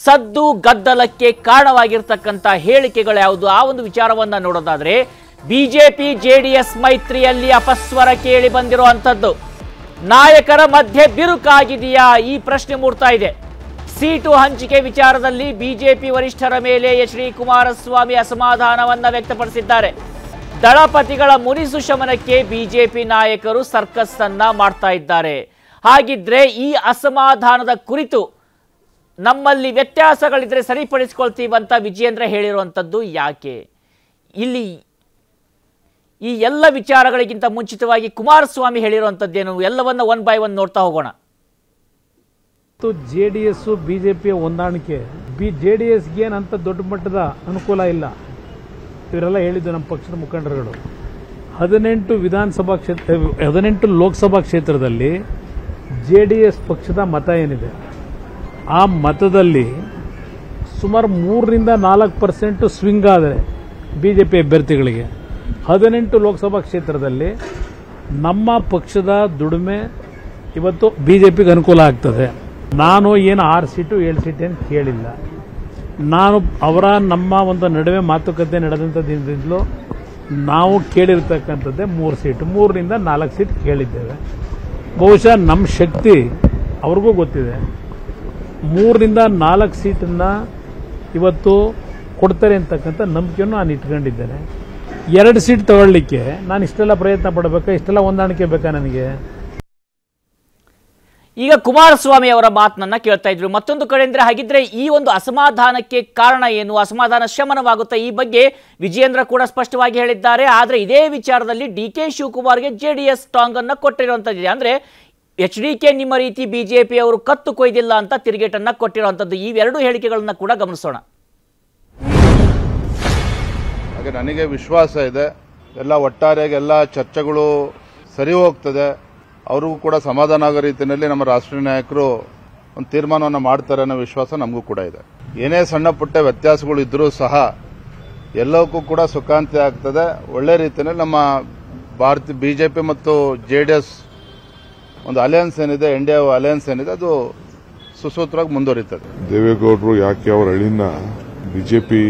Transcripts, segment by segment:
ಸದ್ದು ಗದ್ದಲಕ್ಕೆ ಕಾರಣವಾಗಿರ್ತಕ್ಕಂಥ ಹೇಳಿಕೆಗಳು ಯಾವುದು ಆ ಒಂದು ವಿಚಾರವನ್ನ ನೋಡೋದಾದ್ರೆ ಬಿಜೆಪಿ ಜೆಡಿಎಸ್ ಮೈತ್ರಿಯಲ್ಲಿ ಅಪಸ್ವರ ಕೇಳಿ ಬಂದಿರುವಂತದ್ದು ನಾಯಕರ ಮಧ್ಯೆ ಬಿರುಕಾಗಿದೆಯಾ ಈ ಪ್ರಶ್ನೆ ಮೂಡ್ತಾ ಇದೆ. ಸೀಟು ಹಂಚಿಕೆ ವಿಚಾರದಲ್ಲಿ ಬಿಜೆಪಿ ವರಿಷ್ಠರ ಮೇಲೆ ಎಚ್ ಡಿ ಕುಮಾರಸ್ವಾಮಿ ಅಸಮಾಧಾನವನ್ನ ವ್ಯಕ್ತಪಡಿಸಿದ್ದಾರೆ. ದಳಪತಿಗಳ ಮುನಿಸು ಶಮನಕ್ಕೆ ಬಿಜೆಪಿ ನಾಯಕರು ಸರ್ಕಸ್ ಅನ್ನ ಮಾಡ್ತಾ ಇದ್ದಾರೆ. ಹಾಗಿದ್ರೆ ಈ ಅಸಮಾಧಾನದ ಕುರಿತು ನಮ್ಮಲ್ಲಿ ವ್ಯತ್ಯಾಸಗಳಿದ್ರೆ ಸರಿಪಡಿಸಿಕೊಳ್ತೀವಂತ ವಿಜಯೇಂದ್ರ ಹೇಳಿರುವಂಥದ್ದು ಯಾಕೆ? ಇಲ್ಲಿ ಈ ಎಲ್ಲ ವಿಚಾರಗಳಿಗಿಂತ ಮುಂಚಿತವಾಗಿ ಕುಮಾರಸ್ವಾಮಿ ಹೇಳಿರುವಂಥದ್ದೇನು ಎಲ್ಲವನ್ನ ಒನ್ ಬೈ ಒನ್ ನೋಡ್ತಾ ಹೋಗೋಣ. ಜೆಡಿಎಸ್ ಬಿಜೆಪಿಯ ಹೊಂದಾಣಿಕೆ ಜೆಡಿಎಸ್ಗೆ ಏನಂತ ದೊಡ್ಡ ಮಟ್ಟದ ಅನುಕೂಲ ಇಲ್ಲ. ಇವರೆಲ್ಲ ಹೇಳಿದ್ದು ನಮ್ಮ ಪಕ್ಷದ ಮುಖಂಡರುಗಳು. 18 ಲೋಕಸಭಾ ಕ್ಷೇತ್ರದಲ್ಲಿ ಜೆಡಿಎಸ್ ಪಕ್ಷದ ಮತ ಏನಿದೆ ಆ ಮತದಲ್ಲಿ ಸುಮಾರು 3-4% ಸ್ವಿಂಗ್ ಆದರೆ ಬಿಜೆಪಿ ಅಭ್ಯರ್ಥಿಗಳಿಗೆ 18 ಲೋಕಸಭಾ ಕ್ಷೇತ್ರದಲ್ಲಿ ನಮ್ಮ ಪಕ್ಷದ ದುಡಿಮೆ ಇವತ್ತು ಬಿಜೆಪಿಗೆ ಅನುಕೂಲ ಆಗ್ತದೆ. ನಾನು ಏನು 6 ಸೀಟು 7 ಸೀಟ್ ಏನು ಕೇಳಿಲ್ಲ. ನಾನು ನಮ್ಮ ಒಂದು ನಡುವೆ ಮಾತುಕತೆ ನಡೆದಂಥ ದಿನದಿಂದಲೂ ನಾವು ಕೇಳಿರ್ತಕ್ಕಂಥದ್ದೇ 3 ಸೀಟು 3-4 ಸೀಟ್ ಕೇಳಿದ್ದೇವೆ. ಬಹುಶಃ ನಮ್ಮ ಶಕ್ತಿ ಅವ್ರಿಗೂ ಗೊತ್ತಿದೆ. 3-4 ಸೀಟನ್ನು ಇವತ್ತು ಕೊಡ್ತಾರೆ ಅಂತಕ್ಕಂಥ ನಂಬಿಕೆಯನ್ನು ನಾನು ಇಟ್ಕೊಂಡಿದ್ದೇನೆ. 2 ಸೀಟ್ ತಗೊಳ್ಳಿಕ್ಕೆ ನಾನು ಇಷ್ಟೆಲ್ಲ ಪ್ರಯತ್ನ ಪಡಬೇಕಾ? ಇಷ್ಟೆಲ್ಲ ಹೊಂದಾಣಿಕೆ ಬೇಕಾ ನನಗೆ? ಈಗ ಕುಮಾರಸ್ವಾಮಿ ಅವರ ಮಾತನ್ನ ಕೇಳ್ತಾ ಇದ್ರು. ಮತ್ತೊಂದು ಕಡೆ ಅಂದ್ರೆ ಹಾಗಿದ್ರೆ ಈ ಒಂದು ಅಸಮಾಧಾನಕ್ಕೆ ಕಾರಣ ಏನು? ಅಸಮಾಧಾನ ಶಮನವಾಗುತ್ತೆ ಈ ಬಗ್ಗೆ ವಿಜಯೇಂದ್ರ ಕೂಡ ಸ್ಪಷ್ಟವಾಗಿ ಹೇಳಿದ್ದಾರೆ. ಆದ್ರೆ ಇದೇ ವಿಚಾರದಲ್ಲಿ ಡಿ.ಕೆ. ಶಿವಕುಮಾರ್ಗೆ ಜೆಡಿಎಸ್ ಟಾಂಗ್ ಅನ್ನ ಕೊಟ್ಟಿರುವಂತದ್ದಿದೆ. ಅಂದ್ರೆ ಎಚ್.ಡಿ.ಕೆ ನಿಮ್ಮ ರೀತಿ ಬಿಜೆಪಿ ಅವರು ಕತ್ತು ಕೊಯ್ದಿಲ್ಲ ಅಂತ ತಿರುಗೇಟನ್ನ ಕೊಟ್ಟಿರುವಂತದ್ದು. ಇವೆರಡು ಹೇಳಿಕೆಗಳನ್ನ ಕೂಡ ಗಮನಿಸೋಣ. ಹಾಗೆ ನನಗೆ ವಿಶ್ವಾಸ ಇದೆ, ಎಲ್ಲ ಒಟ್ಟಾರೆಯಾಗಿ ಎಲ್ಲ ಚರ್ಚೆಗಳು ಸರಿ ಹೋಗ್ತದೆ. ಅವ್ರಿಗೂ ಕೂಡ ಸಮಾಧಾನ ಆಗೋ ರೀತಿಯಲ್ಲಿ ನಮ್ಮ ರಾಷ್ಟ್ರೀಯ ನಾಯಕರು ಒಂದು ತೀರ್ಮಾನವನ್ನು ಮಾಡ್ತಾರೆ ಅನ್ನೋ ವಿಶ್ವಾಸ ನಮಗೂ ಕೂಡ ಇದೆ. ಏನೇ ಸಣ್ಣ ಪುಟ್ಟ ವ್ಯತ್ಯಾಸಗಳು ಇದ್ರೂ ಸಹ ಎಲ್ಲಕ್ಕೂ ಕೂಡ ಸುಖಾಂತಿ ಆಗ್ತದೆ. ಒಳ್ಳೆ ರೀತಿಯಲ್ಲಿ ನಮ್ಮ ಬಿಜೆಪಿ ಮತ್ತು ಜೆಡಿಎಸ್ ಒಂದು ಅಲಯನ್ಸ್ ಏನಿದೆ, ಇಂಡಿಯಾ ಅಲಯನ್ಸ್ ಏನಿದೆ, ಅದು ಸುಸೂತ್ರವಾಗಿ ಮುಂದುವರಿತದೆ. ದೇವೇಗೌಡರು ಯಾಕೆ ಅವರ ಅಳಿನ ಬಿಜೆಪಿ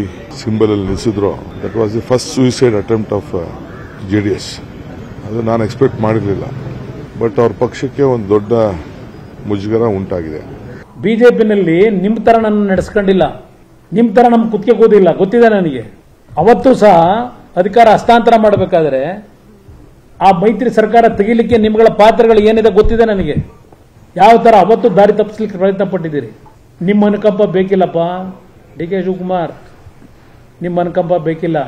ಸಿಂಬಲ್ ಅಲ್ಲಿ ನಿಲ್ಲಿಸಿದ್ರು, that was the first suicide attempt of JDS. ಅದು ನಾನು ಎಕ್ಸ್ಪೆಕ್ಟ್ ಮಾಡಿರಲಿಲ್ಲ. ಬಟ್ ಅವ್ರ ಪಕ್ಷಕ್ಕೆ ಒಂದು ದೊಡ್ಡ ಮುಜುಗರ ಉಂಟಾಗಿದೆ. ಬಿಜೆಪಿನಲ್ಲಿ ನಿಮ್ಮ ತರ ನನ್ನ ನಡೆಸ್ಕೊಂಡಿಲ್ಲ, ನಿಮ್ಮ ತರ ನಮ್ಗೆ ಕುತ್ತಿಗೆ ಕೂದಿಲ್ಲ, ಗೊತ್ತಿದೆ ನನಗೆ. ಅವತ್ತು ಸಹ ಅಧಿಕಾರ ಹಸ್ತಾಂತರ ಮಾಡಬೇಕಾದ್ರೆ ಆ ಮೈತ್ರಿ ಸರ್ಕಾರ ತೆಗಿಲಿಕ್ಕೆ ನಿಮ್ಗಳ ಪಾತ್ರಗಳು ಏನಿದೆ ಗೊತ್ತಿದೆ ನನಗೆ. ಯಾವ ತರ ಅವತ್ತು ದಾರಿ ತಪ್ಪಿಸ್ಲಿಕ್ಕೆ ಪ್ರಯತ್ನ ಪಟ್ಟಿದ್ದೀರಿ. ನಿಮ್ಮ ಅನುಕಂಪ ಬೇಕಿಲ್ಲಪ್ಪ ಡಿ.ಕೆ. ಶಿವಕುಮಾರ್, ನಿಮ್ಮ ಅನುಕಂಪ ಬೇಕಿಲ್ಲ.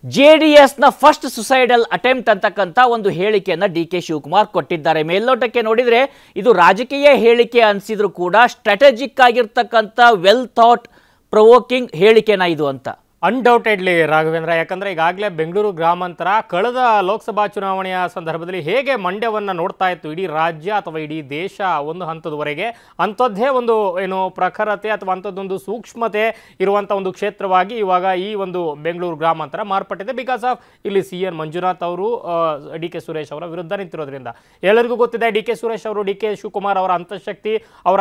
ಜೆಡಿಎಸ್ನ ಫಸ್ಟ್ ಸುಸೈಡಲ್ ಅಟೆಂಪ್ಟ್ ಅಂತಕ್ಕಂಥ ಒಂದು ಹೇಳಿಕೆಯನ್ನ ಡಿ.ಕೆ. ಶಿವಕುಮಾರ್ ಕೊಟ್ಟಿದ್ದಾರೆ. ಮೇಲ್ನೋಟಕ್ಕೆ ನೋಡಿದ್ರೆ ಇದು ರಾಜಕೀಯ ಹೇಳಿಕೆ ಅನಿಸಿದ್ರು ಕೂಡ ಸ್ಟ್ರಾಟಜಿಕ್ ಆಗಿರ್ತಕ್ಕಂಥ ವೆಲ್ ಥಾಟ್ ಪ್ರೊವೋಕಿಂಗ್ ಹೇಳಿಕೆನ ಇದು ಅಂತ. ಅನ್ಡೌಟೆಡ್ಲಿ ರಾಘವೇಂದ್ರ, ಯಾಕಂದರೆ ಈಗಾಗಲೇ ಬೆಂಗಳೂರು ಗ್ರಾಮಾಂತರ ಕಳೆದ ಲೋಕಸಭಾ ಚುನಾವಣೆಯ ಸಂದರ್ಭದಲ್ಲಿ ಹೇಗೆ ಮಂಡ್ಯವನ್ನು ನೋಡ್ತಾ ಇತ್ತು ಇಡೀ ರಾಜ್ಯ ಅಥವಾ ಇಡೀ ದೇಶ ಒಂದು ಹಂತದವರೆಗೆ, ಅಂಥದ್ದೇ ಒಂದು ಏನು ಪ್ರಖರತೆ ಅಥವಾ ಅಂಥದ್ದೊಂದು ಸೂಕ್ಷ್ಮತೆ ಇರುವಂಥ ಒಂದು ಕ್ಷೇತ್ರವಾಗಿ ಇವಾಗ ಈ ಒಂದು ಬೆಂಗಳೂರು ಗ್ರಾಮಾಂತರ ಮಾರ್ಪಟ್ಟಿದೆ. ಬಿಕಾಸ್ ಆಫ್ ಇಲ್ಲಿ ಸಿ.ಎನ್. ಮಂಜುನಾಥ್ ಅವರು ಡಿ.ಕೆ. ಸುರೇಶ್ ಅವರ ವಿರುದ್ಧ ನಿಂತಿರೋದ್ರಿಂದ. ಎಲ್ಲರಿಗೂ ಗೊತ್ತಿದೆ ಡಿ.ಕೆ. ಸುರೇಶ್ ಅವರು ಡಿ.ಕೆ. ಶಿವಕುಮಾರ್ ಅವರ ಅಂತಃಶಕ್ತಿ, ಅವರ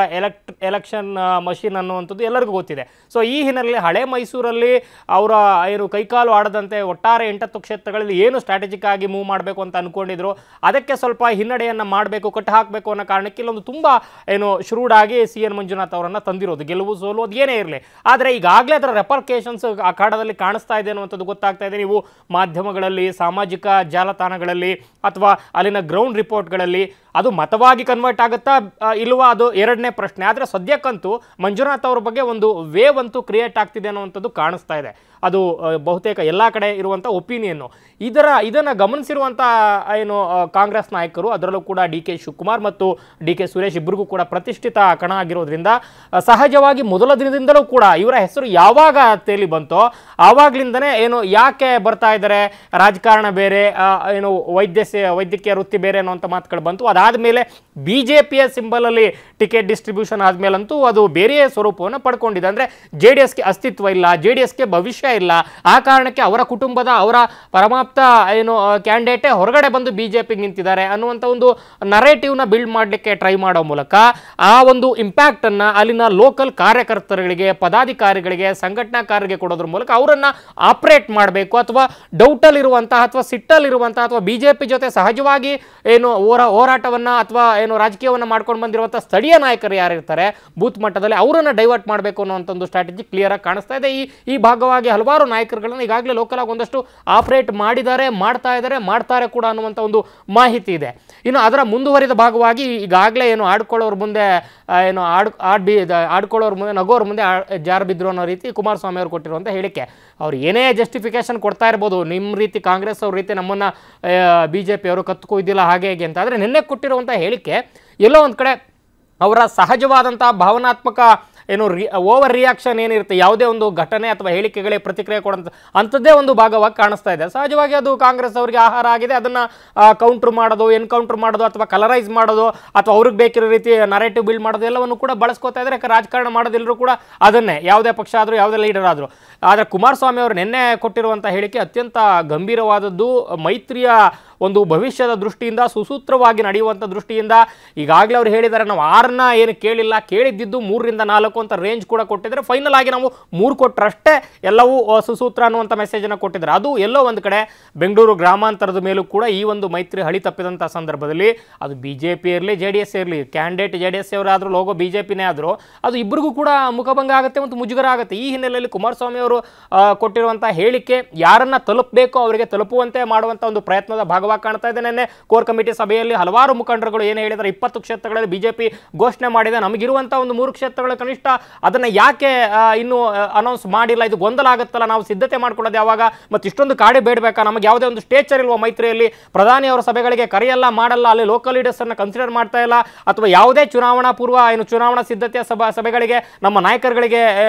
ಎಲೆಕ್ಷನ್ ಮಷಿನ್ ಅನ್ನುವಂಥದ್ದು ಎಲ್ಲರಿಗೂ ಗೊತ್ತಿದೆ. ಸೊ ಈ ಹಿನ್ನೆಲೆಯಲ್ಲಿ ಹಳೆ ಮೈಸೂರಲ್ಲಿ ಅವರ ಏನು ಕೈಕಾಲು ಆಡದಂತೆ ಒಟ್ಟಾರೆ 8 ಕ್ಷೇತ್ರಗಳಲ್ಲಿ ಏನು ಸ್ಟ್ರಾಟಜಿಕ್ ಆಗಿ ಮೂವ್ ಮಾಡಬೇಕು ಅಂತ ಅನ್ಕೊಂಡಿದ್ರು, ಅದಕ್ಕೆ ಸ್ವಲ್ಪ ಹಿನ್ನಡೆಯನ್ನು ಮಾಡಬೇಕು, ಕಟ್ಟು ಹಾಕಬೇಕು ಅನ್ನೋ ಕಾರಣಕ್ಕೆ ಇಲ್ಲೊಂದು ತುಂಬ ಏನು ಶ್ರೂಡ್ ಆಗಿ ಸಿ.ಎನ್. ಮಂಜುನಾಥ್ ಅವರನ್ನು ತಂದಿರೋದು. ಗೆಲುವು ಸೋಲು ಅದು ಏನೇ ಇರಲಿ, ಆದರೆ ಈಗಾಗಲೇ ಅದರ ರೆಪರ್ಕೇಷನ್ಸ್ ಅಖಾಡದಲ್ಲಿ ಕಾಣಿಸ್ತಾ ಇದೆ ಅನ್ನುವಂಥದ್ದು ಗೊತ್ತಾಗ್ತಾ ಇದೆ. ನೀವು ಮಾಧ್ಯಮಗಳಲ್ಲಿ, ಸಾಮಾಜಿಕ ಜಾಲತಾಣಗಳಲ್ಲಿ ಅಥವಾ ಅಲ್ಲಿನ ಗ್ರೌಂಡ್ ರಿಪೋರ್ಟ್ಗಳಲ್ಲಿ ಅದು ಮತವಾಗಿ ಕನ್ವರ್ಟ್ ಆಗುತ್ತಾ ಇಲ್ವಾ ಅದು ಎರಡನೇ ಪ್ರಶ್ನೆ. ಆದರೆ ಸದ್ಯಕ್ಕಂತೂ ಮಂಜುನಾಥ್ ಅವರ ಬಗ್ಗೆ ಒಂದು ವೇವ್ ಅಂತೂ ಕ್ರಿಯೇಟ್ ಆಗ್ತಿದೆ ಅನ್ನುವಂಥದ್ದು ಕಾಣಿಸ್ತಾ ಇದೆ. ಅದು ಬಹುತೇಕ ಎಲ್ಲ ಕಡೆ ಇರುವಂಥ ಒಪಿನಿಯನ್ನು. ಇದನ್ನು ಗಮನಿಸಿರುವಂಥ ಏನು ಕಾಂಗ್ರೆಸ್ ನಾಯಕರು, ಅದರಲ್ಲೂ ಕೂಡ ಡಿ.ಕೆ. ಶಿವಕುಮಾರ್ ಮತ್ತು ಡಿ.ಕೆ. ಸುರೇಶ್ ಇಬ್ಬರಿಗೂ ಕೂಡ ಪ್ರತಿಷ್ಠಿತ ಕಣ ಆಗಿರೋದ್ರಿಂದ ಸಹಜವಾಗಿ ಮೊದಲ ದಿನದಿಂದಲೂ ಕೂಡ ಇವರ ಹೆಸರು ಯಾವಾಗ ತೇಲಿ ಬಂತೋ ಆವಾಗಲಿಂದನೇ ಏನು ಯಾಕೆ ಬರ್ತಾ ಇದ್ದಾರೆ, ರಾಜಕಾರಣ ಬೇರೆ, ಏನು ವೈದ್ಯಕೀಯ ವೃತ್ತಿ ಬೇರೆ ಅನ್ನೋಂಥ ಮಾತುಗಳು ಬಂತು. ಅದಾದಮೇಲೆ ಬಿಜೆಪಿಯ ಸಿಂಬಲಲ್ಲಿ ಟಿಕೆಟ್ ಡಿಸ್ಟ್ರಿಬ್ಯೂಷನ್ ಆದಮೇಲಂತೂ ಅದು ಬೇರೆಯೇ ಸ್ವರೂಪವನ್ನು ಪಡ್ಕೊಂಡಿದೆ. ಅಂದರೆ ಜೆ ಡಿ ಎಸ್ಗೆ ಅಸ್ತಿತ್ವ ಇಲ್ಲ, ಜೆ ಡಿ ಎಸ್ಗೆ ಭವಿಷ್ಯ ಇಲ್ಲ. ಆ ಕಾರಣಕ್ಕೆ ಅವರ ಕುಟುಂಬದ ಅವರ ಪರಮಾಪ್ತ ಏನು ಕ್ಯಾಂಡಿಡೇಟೇ ಹೊರಗಡೆ ಬಂದು ಬಿಜೆಪಿಗೆ ನಿಂತಿದ್ದಾರೆ ಅನ್ನುವಂಥ ಒಂದು ನರೇಟಿವ್ನ ಬಿಲ್ಡ್ ಮಾಡಲಿಕ್ಕೆ ಟ್ರೈ ಮಾಡೋ ಮೂಲಕ ಆ ಒಂದು ಇಂಪ್ಯಾಕ್ಟ್ ಅನ್ನ ಅಲ್ಲಿನ ಲೋಕಲ್ ಕಾರ್ಯಕರ್ತರುಗಳಿಗೆ, ಪದಾಧಿಕಾರಿಗಳಿಗೆ, ಸಂಘಟನಾಕಾರರಿಗೆ ಕೊಡೋದ್ರ ಮೂಲಕ ಅವರನ್ನ ಆಪರೇಟ್ ಮಾಡಬೇಕು, ಅಥವಾ ಡೌಟಲ್ಲಿರುವಂತಹ ಅಥವಾ ಸಿಟ್ಟಲ್ಲಿರುವಂತಹ ಅಥವಾ ಬಿಜೆಪಿ ಜೊತೆ ಸಹಜವಾಗಿ ಏನು ಹೋರಾಟವನ್ನ ಅಥವಾ ಏನು ರಾಜಕೀಯವನ್ನ ಮಾಡ್ಕೊಂಡು ಬಂದಿರುವಂತಹ ಸ್ಥಳೀಯ ನಾಯಕರು ಯಾರಿರ್ತಾರೆ ಬೂತ್ ಮಟ್ಟದಲ್ಲಿ ಅವರನ್ನ ಡೈವರ್ಟ್ ಮಾಡಬೇಕು ಅನ್ನುವಂಥ ಒಂದು ಸ್ಟ್ರಾಟಜಿ ಕ್ಲಿಯರ್ ಆಗಿ ಕಾಣಿಸ್ತಾ ಇದೆ. ಈ ಭಾಗವಾಗಿ ಹಲವಾರು ನಾಯಕರುಗಳನ್ನ ಈಗಾಗಲೇ ಲೋಕಲ್ ಆಗಿ ಒಂದಷ್ಟು ಆಪರೇಟ್ ಮಾಡಿದ್ದಾರೆ, ಮಾಡ್ತಾರೆ ಕೂಡ ಅನ್ನುವಂಥ ಒಂದು ಮಾಹಿತಿ ಇದೆ. ಇನ್ನು ಅದರ ಮುಂದುವರಿದ ಭಾಗವಾಗಿ ಈಗಾಗಲೇ ಏನು ಆಡ್ಕೊಳ್ಳೋರ ಮುಂದೆ ಏನು ಆಡ್ಕೊಳ್ಳೋರ ಮುಂದೆ ನಗೋರ ಮುಂದೆ ಜಾರು ಬಿದ್ರು ಅನ್ನೋ ರೀತಿ ಕುಮಾರಸ್ವಾಮಿ ಅವರು ಕೊಟ್ಟಿರುವಂಥ ಹೇಳಿಕೆ. ಅವ್ರು ಏನೇ ಜಸ್ಟಿಫಿಕೇಶನ್ ಕೊಡ್ತಾ ಇರ್ಬೋದು, ನಿಮ್ಮ ರೀತಿ ಕಾಂಗ್ರೆಸ್ ಅವ್ರ ರೀತಿ ನಮ್ಮನ್ನ ಬಿಜೆಪಿ ಅವರು ಕತ್ತುಕೊಯ್ದಿಲ್ಲ ಹಾಗೆ ಹೇಗೆ ಅಂತ. ಆದರೆ ನಿನ್ನೆ ಕೊಟ್ಟಿರುವಂಥ ಹೇಳಿಕೆ ಎಲ್ಲೋ ಒಂದು ಕಡೆ ಅವರ ಸಹಜವಾದಂತಹ ಭಾವನಾತ್ಮಕ ಏನು ಓವರ್ ರಿಯಾಕ್ಷನ್ ಏನಿರುತ್ತೆ ಯಾವುದೇ ಒಂದು ಘಟನೆ ಅಥವಾ ಹೇಳಿಕೆಗಳೇ ಪ್ರತಿಕ್ರಿಯೆ ಕೊಡೋಂಥ ಅಂಥದ್ದೇ ಒಂದು ಭಾಗವಾಗಿ ಕಾಣಿಸ್ತಾ ಇದೆ. ಸಹಜವಾಗಿ ಅದು ಕಾಂಗ್ರೆಸ್ ಅವರಿಗೆ ಆಹಾರ ಆಗಿದೆ. ಅದನ್ನು ಕೌಂಟ್ರ್ ಮಾಡೋದು, ಎನ್ಕೌಂಟ್ರ್ ಮಾಡೋದು ಅಥವಾ ಕಲರೈಸ್ ಮಾಡೋದು ಅಥವಾ ಅವ್ರಿಗೆ ಬೇಕಿರೋ ರೀತಿ ನರೇಟಿವ್ ಬಿಲ್ಡ್ ಮಾಡೋದು ಎಲ್ಲವನ್ನು ಕೂಡ ಬಳಸ್ಕೋತಾ ಇದ್ದಾರೆ. ರಾಜಕಾರಣ ಮಾಡೋದೆಲ್ಲರೂ ಕೂಡ ಅದನ್ನೇ, ಯಾವುದೇ ಪಕ್ಷ ಆದರೂ ಯಾವುದೇ ಲೀಡರ್ ಆದರೂ. ಆದರೆ ಕುಮಾರಸ್ವಾಮಿ ಅವರು ನಿನ್ನೆ ಕೊಟ್ಟಿರುವಂಥ ಹೇಳಿಕೆ ಅತ್ಯಂತ ಗಂಭೀರವಾದದ್ದು. ಮೈತ್ರಿಯ ಒಂದು ಭವಿಷ್ಯದ ದೃಷ್ಟಿಯಿಂದ, ಸುಸೂತ್ರವಾಗಿ ನಡೆಯುವಂಥ ದೃಷ್ಟಿಯಿಂದ ಈಗಾಗಲೇ ಅವ್ರು ಹೇಳಿದ್ದಾರೆ, ನಾವು 6ನ್ನ ಏನು ಕೇಳಿಲ್ಲ, ಕೇಳಿದ್ದು 3ರಿಂದ 4 ಅಂತ ರೇಂಜ್ ಕೂಡ ಕೊಟ್ಟಿದ್ದಾರೆ. ಫೈನಲ್ ಆಗಿ ನಾವು 3 ಕೊಟ್ಟರಷ್ಟೇ ಎಲ್ಲವೂ ಸುಸೂತ್ರ ಅನ್ನುವಂಥ ಮೆಸೇಜನ್ನು ಕೊಟ್ಟಿದ್ದಾರೆ. ಅದು ಎಲ್ಲೋ ಒಂದು ಕಡೆ ಬೆಂಗಳೂರು ಗ್ರಾಮಾಂತರದ ಮೇಲೂ ಕೂಡ ಈ ಒಂದು ಮೈತ್ರಿ ಹಳಿ ತಪ್ಪಿದಂಥ ಸಂದರ್ಭದಲ್ಲಿ ಅದು ಬಿಜೆಪಿ ಇರಲಿ JDS ಇರಲಿ, ಕ್ಯಾಂಡಿಡೇಟ್ JDS ಅವರಾದರೂ ಲೋಗೋ ಬಿಜೆಪಿನೇ ಆದರೂ ಅದು ಇಬ್ಬರಿಗೂ ಕೂಡ ಮುಖಭಂಗ ಆಗುತ್ತೆ ಮತ್ತು ಮುಜುಗರ ಆಗುತ್ತೆ. ಈ ಹಿನ್ನೆಲೆಯಲ್ಲಿ ಕುಮಾರಸ್ವಾಮಿ ಅವರು ಕೊಟ್ಟಿರುವಂಥ ಹೇಳಿಕೆ ಯಾರನ್ನ ತಲುಪಬೇಕೋ ಅವರಿಗೆ ತಲುಪುವಂತೆ ಮಾಡುವಂಥ ಒಂದು ಪ್ರಯತ್ನದ ಭಾಗವಾಗಿ ಕಾಣ್ತಾ ಇದೆ. ನಿನ್ನೆ ಕೋರ್ ಕಮಿಟಿ ಸಭೆಯಲ್ಲಿ ಹಲವಾರು ಮುಖಂಡರುಗಳು ಏನು ಹೇಳಿದ್ದಾರೆ, 20 ಕ್ಷೇತ್ರಗಳಲ್ಲಿ ಬಿಜೆಪಿ ಘೋಷಣೆ ಮಾಡಿದೆ, ನಮಗಿರುವಂಥ ಒಂದು 3 ಕ್ಷೇತ್ರಗಳ ಕನಿಷ್ಠ ಅದನ್ನ ಯಾಕೆ ಇನ್ನೂ ಅನೌನ್ಸ್ ಮಾಡಿಲ್ಲ, ಇದು ಗೊಂದಲ ಆಗುತ್ತಲ್ಲ, ನಾವು ಸಿದ್ಧತೆ ಮಾಡ್ಕೊಳ್ಳೋದು ಯಾವಾಗ, ಮತ್ತು ಇಷ್ಟೊಂದು ಕಾಡಿ ಬೇಡಬೇಕಾ, ನಮಗೆ ಯಾವುದೇ ಒಂದು ಸ್ಟೇಚರ್ ಇಲ್ವಾ ಮೈತ್ರಿಯಲ್ಲಿ, ಪ್ರಧಾನಿ ಅವರ ಸಭೆಗಳಿಗೆ ಕರೆಯಲ್ಲ, ಮಾಡಲ್ಲ, ಅಲ್ಲಿ ಲೋಕಲ್ ಲೀಡರ್ಸ್ ಅನ್ನ ಕನ್ಸಿಡರ್ ಮಾಡ್ತಾ ಇಲ್ಲ, ಅಥವಾ ಯಾವುದೇ ಚುನಾವಣಾ ಪೂರ್ವ ಏನು ಚುನಾವಣಾ ಸಿದ್ಧತೆಯ ಸಭೆಗಳಿಗೆ ನಮ್ಮ ನಾಯಕರುಗಳಿಗೆ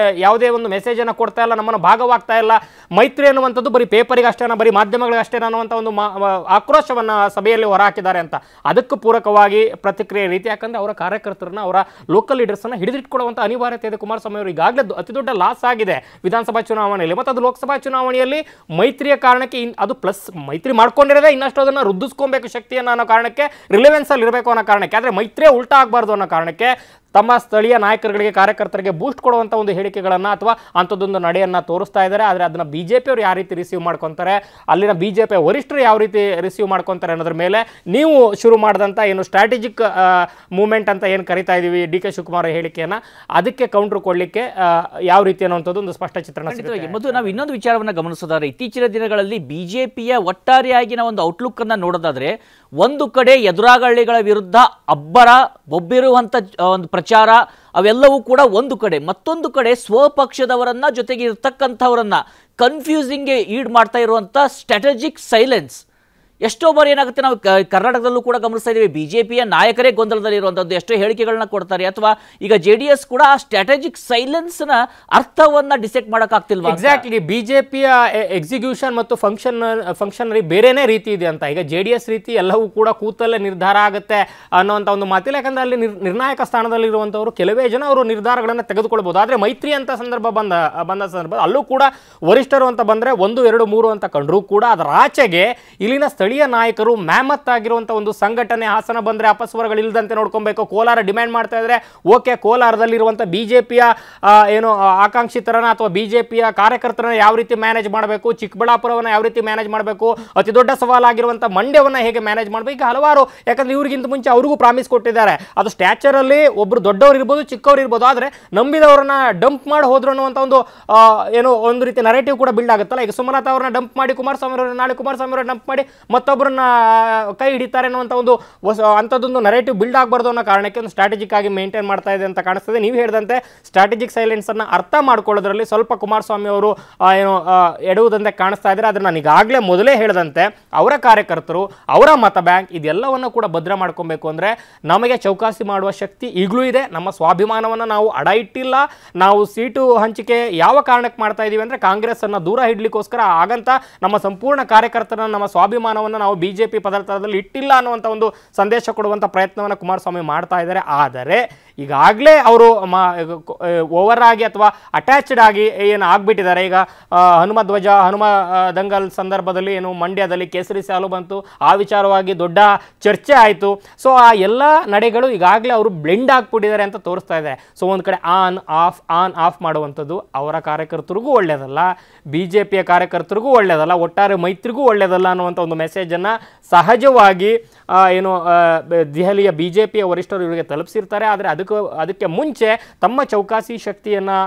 ಯಾವುದೇ ಒಂದು ಮೆಸೇಜ್ ಅನ್ನು ಕೊಡ್ತಾ ಇಲ್ಲ, ನಮ್ಮನ್ನು ಭಾಗವಾಗ್ತಾ ಇಲ್ಲ. ಮೈತ್ರಿ ಅನ್ನುವಂಥದ್ದು ಬರೀ ಪೇಪರಿಗೆ ಅಷ್ಟೇನ, ಬರೀ ಮಾಧ್ಯಮಗಳಿಗೆ ಅಷ್ಟೇನ ಅನ್ನುವಂಥ ಒಂದು ಆಕ್ರೋಶವನ್ನ ಸಭೆಯಲ್ಲಿ ಹೊರಹಾಕಿದ್ದಾರೆ ಅಂತ. ಅದಕ್ಕೂ ಪೂರಕವಾಗಿ ಪ್ರತಿಕ್ರಿಯೆ ರೀತಿ, ಯಾಕಂದ್ರೆ ಅವರ ಕಾರ್ಯಕರ್ತರನ್ನ, ಅವರ ಲೋಕಲ್ ಲೀಡರ್ಸ್ ಅನ್ನ ಹಿಡಿದಿಟ್ಕೊಳ್ಳುವಂಥ ಅನಿವಾರ್ಯತೆ ಇದೆ. ಕುಮಾರಸ್ವಾಮಿ ಅವರು ಈಗಾಗಲೇ ಅತಿ ದೊಡ್ಡ ಲಾಸ್ ಆಗಿದೆ ವಿಧಾನಸಭಾ ಚುನಾವಣೆಯಲ್ಲಿ, ಮತ್ತು ಅದು ಲೋಕಸಭಾ ಚುನಾವಣೆಯಲ್ಲಿ ಮೈತ್ರಿಯ ಕಾರಣಕ್ಕೆ ಅದು ಪ್ಲಸ್ ಮೈತ್ರಿ ಮಾಡ್ಕೊಂಡಿರೋದೇ ಇನ್ನಷ್ಟು ಅದನ್ನು ವೃದ್ಧಿಸ್ಕೊಬೇಕು ಶಕ್ತಿಯನ್ನು ಅನ್ನೋ ಕಾರಣಕ್ಕೆ, ರಿಲೆವೆನ್ಸ್ ಅಲ್ಲಿ ಇರಬೇಕು ಅನ್ನೋ ಕಾರಣಕ್ಕೆ, ಆದರೆ ಮೈತ್ರಿಯೇ ಉಲ್ಟಾ ಆಗಬಾರ್ದು ಅನ್ನೋ ಕಾರಣಕ್ಕೆ ತಮ್ಮ ಸ್ಥಳೀಯ ನಾಯಕರುಗಳಿಗೆ, ಕಾರ್ಯಕರ್ತರಿಗೆ ಬೂಸ್ಟ್ ಕೊಡುವಂಥ ಒಂದು ಹೇಳಿಕೆಗಳನ್ನು ಅಥವಾ ಅಂಥದ್ದೊಂದು ನಡೆಯನ್ನು ತೋರಿಸ್ತಾ ಇದ್ದಾರೆ. ಆದರೆ ಅದನ್ನು ಬಿಜೆಪಿ ಅವರು ಯಾವ ರೀತಿ ರಿಸೀವ್ ಮಾಡ್ಕೊತಾರೆ, ಅಲ್ಲಿನ ಬಿಜೆಪಿ ವರಿಷ್ಠರು ಯಾವ ರೀತಿ ರಿಸೀವ್ ಮಾಡ್ಕೊತಾರೆ ಅನ್ನೋದ್ರ ಮೇಲೆ ನೀವು ಶುರು ಮಾಡಿದಂಥ ಏನು ಸ್ಟ್ರಾಟಜಿಕ್ ಮೂವ್ಮೆಂಟ್ ಅಂತ ಏನು ಕರಿತಾ ಇದ್ದೀವಿ DK ಶಿವಕುಮಾರ್ ಹೇಳಿಕೆಯನ್ನು, ಅದಕ್ಕೆ ಕೌಂಟ್ರ್ ಕೊಡಲಿಕ್ಕೆ ಯಾವ ರೀತಿ ಅನ್ನುವಂಥದ್ದು ಒಂದು ಸ್ಪಷ್ಟ ಚಿತ್ರಣ ಸಿಗುತ್ತೆ. ಮತ್ತು ನಾವು ಇನ್ನೊಂದು ವಿಚಾರವನ್ನು ಗಮನಿಸೋದಾದ್ರೆ, ಇತ್ತೀಚಿನ ದಿನಗಳಲ್ಲಿ ಬಿಜೆಪಿಯ ಒಟ್ಟಾರೆಯಾಗಿನ ಒಂದು ಔಟ್ಲುಕ್ ಅನ್ನು ನೋಡೋದಾದ್ರೆ, ಒಂದು ಕಡೆ ಎದುರಾಳಿಗಳ ವಿರುದ್ಧ ಅಬ್ಬರ ಬೊಬ್ಬಿರುವಂಥ ಒಂದು ಪ್ರಚಾರ ಅವೆಲ್ಲವೂ ಕೂಡ ಒಂದು ಕಡೆ, ಮತ್ತೊಂದು ಕಡೆ ಸ್ವಪಕ್ಷದವರನ್ನ ಜೊತೆಗೆ ಇರ್ತಕ್ಕಂಥವರನ್ನ ಕನ್ಫ್ಯೂಸಿಂಗ್ಗೆ ಈಡ್ ಮಾಡ್ತಾ ಇರುವಂಥ ಸ್ಟ್ರಾಟಜಿಕ್ ಸೈಲೆನ್ಸ್. ಎಷ್ಟೋ ಬಾರಿ ಏನಾಗುತ್ತೆ, ನಾವು ಕರ್ನಾಟಕದಲ್ಲೂ ಕೂಡ ಗಮನಿಸ್ತಾ ಇದ್ದೀವಿ, ಬಿಜೆಪಿಯ ನಾಯಕರೇ ಗೊಂದಲದಲ್ಲಿ ಇರುವಂಥದ್ದು, ಎಷ್ಟೋ ಹೇಳಿಕೆಗಳನ್ನ ಕೊಡ್ತಾರೆ, ಅಥವಾ ಈಗ JDS ಕೂಡ ಆ ಸ್ಟ್ರಾಟಜಿಕ್ ಸೈಲೆನ್ಸ್ ನ ಅರ್ಥವನ್ನ ಡಿಸೈಡ್ ಮಾಡೋಕ್ಕಾಗ್ತಿಲ್ವಾ? ಎಕ್ಸಾಕ್ಟ್ಲಿ, ಬಿಜೆಪಿಯ ಎಕ್ಸಿಕ್ಯೂಷನ್ ಮತ್ತು ಫಂಕ್ಷನರಿ ಬೇರೆನೇ ರೀತಿ ಇದೆ ಅಂತ. ಈಗ JDS ರೀತಿ ಎಲ್ಲವೂ ಕೂಡ ಕೂತಲ್ಲೇ ನಿರ್ಧಾರ ಆಗುತ್ತೆ ಅನ್ನೋಂಥ ಒಂದು ಮಾತಿಲ್ಲ. ಯಾಕಂದ್ರೆ ಅಲ್ಲಿ ನಿರ್ಣಾಯಕ ಸ್ಥಾನದಲ್ಲಿ ಇರುವಂಥವರು ಕೆಲವೇ ಜನ ಅವರು ನಿರ್ಧಾರಗಳನ್ನು ತೆಗೆದುಕೊಳ್ಬಹುದು. ಆದರೆ ಮೈತ್ರಿ ಅಂತ ಸಂದರ್ಭ ಬಂದ ಸಂದರ್ಭ ಅಲ್ಲೂ ಕೂಡ ವರಿಷ್ಠರು ಅಂತ ಬಂದರೆ 1, 2, 3 ಅಂತ ಕಂಡ್ರೂ ಕೂಡ ಅದರ ಆಚೆಗೆ ಇಲ್ಲಿನ ಸ್ಥಳೀಯ ನಾಯಕರು ಮ್ಯಾಮತ್ ಆಗಿರುವಂಥ ಒಂದು ಸಂಘಟನೆ, ಹಾಸನ ಬಂದರೆ ಅಪಸ್ವರಗಳು ಇಲ್ಲದಂತೆ ನೋಡ್ಕೊಬೇಕು, ಕೋಲಾರ ಡಿಮ್ಯಾಂಡ್ ಮಾಡ್ತಾ ಇದ್ರೆ ಓಕೆ, ಕೋಲಾರದಲ್ಲಿರುವಂಥ ಬಿಜೆಪಿಯ ಏನು ಆಕಾಂಕ್ಷಿತರನ್ನ ಅಥವಾ ಬಿಜೆಪಿಯ ಕಾರ್ಯಕರ್ತರನ್ನ ಯಾವ ರೀತಿ ಮ್ಯಾನೇಜ್ ಮಾಡಬೇಕು, ಚಿಕ್ಕಬಳ್ಳಾಪುರವನ್ನು ಯಾವ ರೀತಿ ಮ್ಯಾನೇಜ್ ಮಾಡಬೇಕು, ಅತಿ ದೊಡ್ಡ ಸವಾಲಾಗಿರುವಂಥ ಮಂಡ್ಯವನ್ನು ಹೇಗೆ ಮ್ಯಾನೇಜ್ ಮಾಡಬೇಕು, ಈಗ ಹಲವಾರು, ಯಾಕಂದ್ರೆ ಇವ್ರಿಗಿಂತ ಮುಂಚೆ ಅವ್ರಿಗೂ ಪ್ರಾಮಿಸ್ ಕೊಟ್ಟಿದ್ದಾರೆ. ಅದು ಸ್ಟ್ಯಾಚರಲ್ಲಿ ಒಬ್ರು ದೊಡ್ಡವರು ಇರ್ಬೋದು, ಚಿಕ್ಕವ್ರು ಇರ್ಬೋದು, ಆದರೆ ನಂಬಿದವ್ರನ್ನ ಡಂಪ್ ಮಾಡಿ ಹೋದ್ರು ಅನ್ನುವಂಥ ಒಂದು ಏನು ಒಂದು ರೀತಿ ನರೇಟಿವ್ ಕೂಡ ಬಿಲ್ಡ್ ಆಗುತ್ತಲ್ಲ. ಈಗ ಸುಮಲತಾ ಅವ್ರನ್ನ ಡಂಪ್ ಮಾಡಿ ಕುಮಾರಸ್ವಾಮಿ ಅವ್ರನ್ನ, ನಾಳೆ ಕುಮಾರಸ್ವಾಮಿ ಅವ್ರನ್ನ ಡಂಪ್ ಮಾಡಿ ಮತ್ತೊಬ್ಬರನ್ನ ಕೈ ಹಿಡಿತಾರೆ ಅನ್ನುವಂಥ ಒಂದು ಅಂಥದ್ದೊಂದು ನರೇಟಿವ್ ಬಿಲ್ಡ್ ಆಗಬಾರ್ದು ಅನ್ನೋ ಕಾರಣಕ್ಕೆ ಒಂದು ಸ್ಟ್ರಾಟಜಿಕ್ ಆಗಿ ಮೇಂಟೈನ್ ಮಾಡ್ತಾ ಇದೆ ಅಂತ ಕಾಣಿಸ್ತದೆ. ನೀವು ಹೇಳಿದಂತೆ ಸ್ಟ್ರಾಟಜಿಕ್ ಸೈಲೆನ್ಸ್ ಅನ್ನ ಅರ್ಥ ಮಾಡ್ಕೊಳ್ಳೋದ್ರಲ್ಲಿ ಸ್ವಲ್ಪ ಕುಮಾರಸ್ವಾಮಿ ಅವರು ಏನು ಎಡುವುದಂತೆ ಕಾಣಿಸ್ತಾ ಇದ್ದಾರೆ. ಅದನ್ನ ನಾನು ಈಗಾಗಲೇ ಮೊದಲೇ ಹೇಳಿದಂತೆ ಅವರ ಕಾರ್ಯಕರ್ತರು, ಅವರ ಮತ ಬ್ಯಾಂಕ್ ಇದೆಲ್ಲವನ್ನು ಕೂಡ ಭದ್ರ ಮಾಡ್ಕೊಬೇಕು ಅಂದರೆ ನಮಗೆ ಚೌಕಾಸಿ ಮಾಡುವ ಶಕ್ತಿ ಈಗಲೂ ಇದೆ. ನಮ್ಮ ಸ್ವಾಭಿಮಾನವನ್ನು ನಾವು ಅಡ ಇಟ್ಟಿಲ್ಲ. ನಾವು ಸೀಟು ಹಂಚಿಕೆ ಯಾವ ಕಾರಣಕ್ಕೆ ಮಾಡ್ತಾ ಇದ್ದೀವಿ ಅಂದರೆ ಕಾಂಗ್ರೆಸ್ ಅನ್ನು ದೂರ ಇಡ್ಲಿಕ್ಕೋಸ್ಕರ. ಹಾಗಂತ ನಮ್ಮ ಸಂಪೂರ್ಣ ಕಾರ್ಯಕರ್ತರನ್ನ, ನಮ್ಮ ಸ್ವಾಭಿಮಾನವನ್ನು ನಾವು ಬಿಜೆಪಿ ಪದಾರ್ಥದಲ್ಲಿ ಇಟ್ಟಿಲ್ಲ ಅನ್ನುವಂಥ ಒಂದು ಸಂದೇಶ ಕೊಡುವಂಥ ಪ್ರಯತ್ನವನ್ನು ಕುಮಾರಸ್ವಾಮಿ ಮಾಡ್ತಾ ಇದ್ದಾರೆ. ಆದರೆ ಈಗಾಗಲೇ ಅವರು ಓವರ್ ಆಗಿ ಅಥವಾ ಅಟ್ಯಾಚ್ಡ್ ಆಗಿ ಏನು ಆಗ್ಬಿಟ್ಟಿದ್ದಾರೆ. ಈಗ ಹನುಮ ಧ್ವಜ ದಂಗಲ್ ಸಂದರ್ಭದಲ್ಲಿ ಏನು ಮಂಡ್ಯದಲ್ಲಿ ಕೇಸರಿ ಸಾಲು ಬಂತು, ಆ ವಿಚಾರವಾಗಿ ದೊಡ್ಡ ಚರ್ಚೆ ಆಯಿತು. ಸೊ ಆ ಎಲ್ಲ ನಡೆಗಳು ಈಗಾಗಲೇ ಅವರು ಬ್ಲೆಂಡ್ ಆಗ್ಬಿಟ್ಟಿದ್ದಾರೆ ಅಂತ ತೋರಿಸ್ತಾ ಇದೆ. ಸೊ ಒಂದು ಕಡೆ ಆನ್ ಆಫ್ ಮಾಡುವಂಥದ್ದು ಅವರ ಕಾರ್ಯಕರ್ತರಿಗೂ ಒಳ್ಳೆಯದಲ್ಲ, BJPಯ ಕಾರ್ಯಕರ್ತರಿಗೂ ಒಳ್ಳೆಯದಲ್ಲ, ಒಟ್ಟಾರೆ ಮೈತ್ರಿಗೂ ಒಳ್ಳೆಯದಲ್ಲ ಅನ್ನುವಂಥ ಒಂದು ಮೆಸೇಜನ್ನು ಸಹಜವಾಗಿ ಏನು ದೆಹಲಿಯ BJPಯ ವರಿಷ್ಠರು ಇವರಿಗೆ ತಲುಪಿಸಿರ್ತಾರೆ. ಆದರೆ ಅದಕ್ಕೆ ಮುಂಚೆ ತಮ್ಮ ಚೌಕಾಸಿ ಶಕ್ತಿಯನ್ನು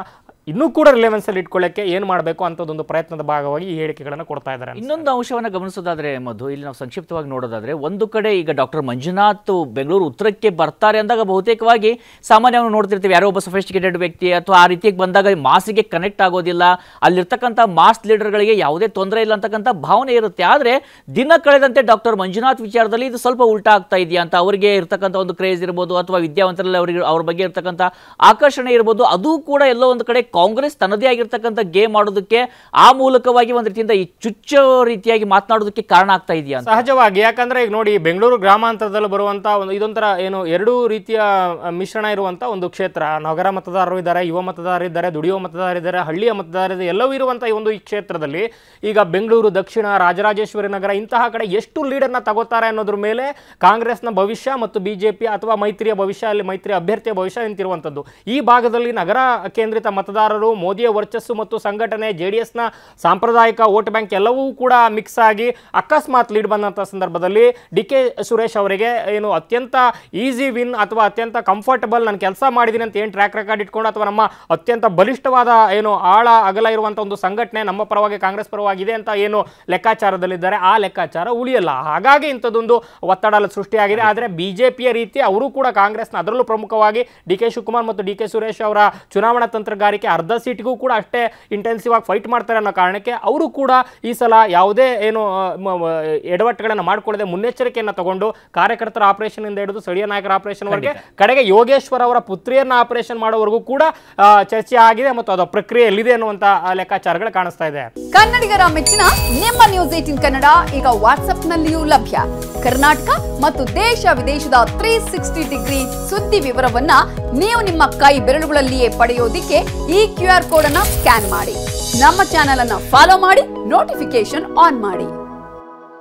ಇನ್ನೂ ಕೂಡ ರಿಲೆವೆನ್ಸ್ ಅಲ್ಲಿ ಇಟ್ಕೊಳ್ಳಕ್ಕೆ ಏನು ಮಾಡಬೇಕು ಅಂತದೊಂದು ಪ್ರಯತ್ನದ ಭಾಗವಾಗಿ ಈ ಹೇಳಿಕೆಗಳನ್ನು ಕೊಡ್ತಾ ಇದ್ದಾರೆ. ಇನ್ನೊಂದು ಅಂಶವನ್ನು ಗಮನಿಸೋದಾದ್ರೆ ಮಧು, ಇಲ್ಲಿ ನಾವು ಸಂಕ್ಷಿಪ್ತವಾಗಿ ನೋಡೋದಾದ್ರೆ, ಒಂದು ಕಡೆ ಈಗ ಡಾಕ್ಟರ್ ಮಂಜುನಾಥ್ ಬೆಂಗಳೂರು ಉತ್ತರಕ್ಕೆ ಬರ್ತಾರೆ ಅಂದಾಗ ಬಹುತೇಕವಾಗಿ ಸಾಮಾನ್ಯವಾಗಿ ನೋಡ್ತಿರ್ತೀವಿ, ಯಾರೋ ಒಬ್ಬ ಸೊಫಿಸ್ಟಿಕೇಟೆಡ್ ವ್ಯಕ್ತಿ ಅಥವಾ ಆ ರೀತಿಯಾಗಿ ಬಂದಾಗ ಮಾಸಿಗೆ ಕನೆಕ್ಟ್ ಆಗೋದಿಲ್ಲ, ಅಲ್ಲಿರ್ತಕ್ಕಂಥ ಮಾಸ್ ಲೀಡರ್ಗಳಿಗೆ ಯಾವುದೇ ತೊಂದರೆ ಇಲ್ಲ ಅಂತಕ್ಕಂಥ ಭಾವನೆ ಇರುತ್ತೆ. ಆದರೆ ದಿನ ಕಳೆದಂತೆ ಡಾಕ್ಟರ್ ಮಂಜುನಾಥ್ ವಿಚಾರದಲ್ಲಿ ಇದು ಸ್ವಲ್ಪ ಉಲ್ಟಾ ಆಗ್ತಾ ಇದೆಯಾ ಅಂತ, ಅವರಿಗೆ ಇರ್ತಕ್ಕಂಥ ಒಂದು ಕ್ರೇಜ್ ಇರ್ಬೋದು ಅಥವಾ ವಿದ್ಯಾವಂತರಲ್ಲಿ ಅವರಿಗೆ ಅವ್ರ ಬಗ್ಗೆ ಇರ್ತಕ್ಕಂಥ ಆಕರ್ಷಣೆ ಇರ್ಬೋದು, ಅದು ಕೂಡ ಎಲ್ಲೋ ಒಂದು ಕಡೆ ಕಾಂಗ್ರೆಸ್ ತನ್ನದೇ ಆಗಿರ್ತಕ್ಕಂಥ ಗೇಮ್ ಮಾಡೋದಕ್ಕೆ ಆ ಮೂಲಕವಾಗಿ ಒಂದು ರೀತಿಯಿಂದ ಈ ಚುಚ್ಚೋ ರೀತಿಯಾಗಿ ಮಾತನಾಡೋದಕ್ಕೆ ಕಾರಣ ಆಗ್ತಾ ಇದೆಯಾ ಸಹಜವಾಗಿ. ಯಾಕಂದ್ರೆ ಈಗ ನೋಡಿ, ಬೆಂಗಳೂರು ಗ್ರಾಮಾಂತರದಲ್ಲಿ ಬರುವಂತ ಇದೊಂಥರ ಏನು ಎರಡೂ ರೀತಿಯ ಮಿಶ್ರಣ ಇರುವಂತ ಒಂದು ಕ್ಷೇತ್ರ. ನಗರ ಮತದಾರರು ಇದ್ದಾರೆ, ಯುವ ಮತದಾರರು ಇದ್ದಾರೆ, ದುಡಿಯುವ ಮತದಾರರಿದ್ದಾರೆ, ಹಳ್ಳಿಯ ಮತದಾರರು ಎಲ್ಲವೂ ಇರುವಂತಹ ಒಂದು ಈ ಕ್ಷೇತ್ರದಲ್ಲಿ ಈಗ ಬೆಂಗಳೂರು ದಕ್ಷಿಣ, ರಾಜರಾಜೇಶ್ವರಿ ನಗರ ಇಂತಹ ಕಡೆ ಎಷ್ಟು ಲೀಡರ್ನ ತಗೋತಾರೆ ಅನ್ನೋದ್ರ ಮೇಲೆ ಕಾಂಗ್ರೆಸ್ನ ಭವಿಷ್ಯ ಮತ್ತು BJP ಅಥವಾ ಮೈತ್ರಿಯ ಭವಿಷ್ಯ, ಅಲ್ಲಿ ಮೈತ್ರಿ ಅಭ್ಯರ್ಥಿಯ ಭವಿಷ್ಯ ನಿಂತಿರುವಂಥದ್ದು. ಈ ಭಾಗದಲ್ಲಿ ನಗರ ಕೇಂದ್ರಿತ ಮತದಾರರು, ಮೋದಿಯ ವರ್ಚಸ್ಸು ಮತ್ತು ಸಂಘಟನೆ, JDSನ ಸಾಂಪ್ರದಾಯಿಕ ವೋಟ್ ಬ್ಯಾಂಕ್ ಎಲ್ಲವೂ ಕೂಡ ಮಿಕ್ಸ್ ಆಗಿ ಅಕಸ್ಮಾತ್ ಲೀಡ್ ಬಂದಂಥ ಸಂದರ್ಭದಲ್ಲಿ DK ಸುರೇಶ್ ಅವರಿಗೆ ಏನು ಅತ್ಯಂತ ಈಸಿ ವಿನ್ ಅಥವಾ ಅತ್ಯಂತ ಕಂಫರ್ಟಬಲ್, ನಾನು ಕೆಲಸ ಮಾಡಿದ್ದೀನಿ ಅಂತ ಏನು ಟ್ರ್ಯಾಕ್ ರೆಕಾರ್ಡ್ ಇಟ್ಕೊಂಡು ಅಥವಾ ನಮ್ಮ ಅತ್ಯಂತ ಬಲಿಷ್ಠವಾದ ಏನು ಆಳ ಅಗಲ ಇರುವಂಥ ಒಂದು ಸಂಘಟನೆ ನಮ್ಮ ಪರವಾಗಿ ಕಾಂಗ್ರೆಸ್ ಪರವಾಗಿದೆ ಅಂತ ಏನು ಲೆಕ್ಕಾಚಾರದಲ್ಲಿದ್ದಾರೆ, ಆ ಲೆಕ್ಕಾಚಾರ ಉಳಿಯಲ್ಲ. ಹಾಗಾಗಿ ಇಂಥದ್ದೊಂದು ಒತ್ತಡ ಸೃಷ್ಟಿಯಾಗಿದೆ. ಆದರೆ BJPಯ ರೀತಿ ಅವರು ಕೂಡ ಕಾಂಗ್ರೆಸ್ನ, ಅದರಲ್ಲೂ ಪ್ರಮುಖವಾಗಿ DK ಶಿವಕುಮಾರ್ ಮತ್ತು DK ಸುರೇಶ್ ಅವರ ಚುನಾವಣಾ ತಂತ್ರಗಾರಿಕೆ ಅರ್ಧ ಸೀಟ್ಗೂ ಕೂಡ ಅಷ್ಟೇ ಇಂಟೆನ್ಸಿವ್ ಆಗಿ ಫೈಟ್ ಮಾಡ್ತಾರೆ ಅನ್ನೋ ಕಾರಣಕ್ಕೆ ಅವರು ಕೂಡ ಈ ಸಲ ಯಾವುದೇ ಏನು ಎಡವಟ್ಟುಗಳನ್ನು ಮಾಡಿಕೊಳ್ಳದೆ ಮುನ್ನೆಚ್ಚರಿಕೆಯನ್ನು ತಗೊಂಡು ಕಾರ್ಯಕರ್ತರ ಆಪರೇಷನ್ ಇಂದ ಹಿಡಿದು ಸ್ಥಳೀಯ ನಾಯಕರ ಆಪರೇಷನ್ ವರೆಗೆ ಕಡೆಗೆ ಯೋಗೇಶ್ವರ್ ಅವರ ಪುತ್ರಿಯನ್ನ ಆಪರೇಷನ್ ಮಾಡೋವರೆಗೂ ಕೂಡ ಚರ್ಚೆ ಆಗಿದೆ ಮತ್ತು ಅದು ಪ್ರಕ್ರಿಯೆಯಲ್ಲಿದೆ ಅನ್ನುವಂತ ಲೆಕ್ಕಾಚಾರಗಳು ಕಾಣಿಸ್ತಾ ಇದೆ. ಕನ್ನಡಿಗರ ಮೆಚ್ಚಿನ ನಿಮ್ಮ ನ್ಯೂಸ್ 18 ಕನ್ನಡ ಈಗ ವಾಟ್ಸ್ಆಪ್ ನಲ್ಲಿಯೂ ಲಭ್ಯ. ಕರ್ನಾಟಕ ಮತ್ತು ದೇಶ ವಿದೇಶದ 360 ಡಿಗ್ರಿ ಸುದ್ದಿ ವಿವರವನ್ನ ನೀವು ನಿಮ್ಮ ಕೈ ಬೆರಳುಗಳಲ್ಲಿಯೇ ಪಡೆಯೋದಿಕ್ಕೆ ಈ QR ಕೋಡ್ ಅನ್ನು ಸ್ಕ್ಯಾನ್ ಮಾಡಿ. ನಮ್ಮ ಚಾನೆಲ್ ಅನ್ನು ಫಾಲೋ ಮಾಡಿ, ನೋಟಿಫಿಕೇಶನ್ ಆನ್ ಮಾಡಿ.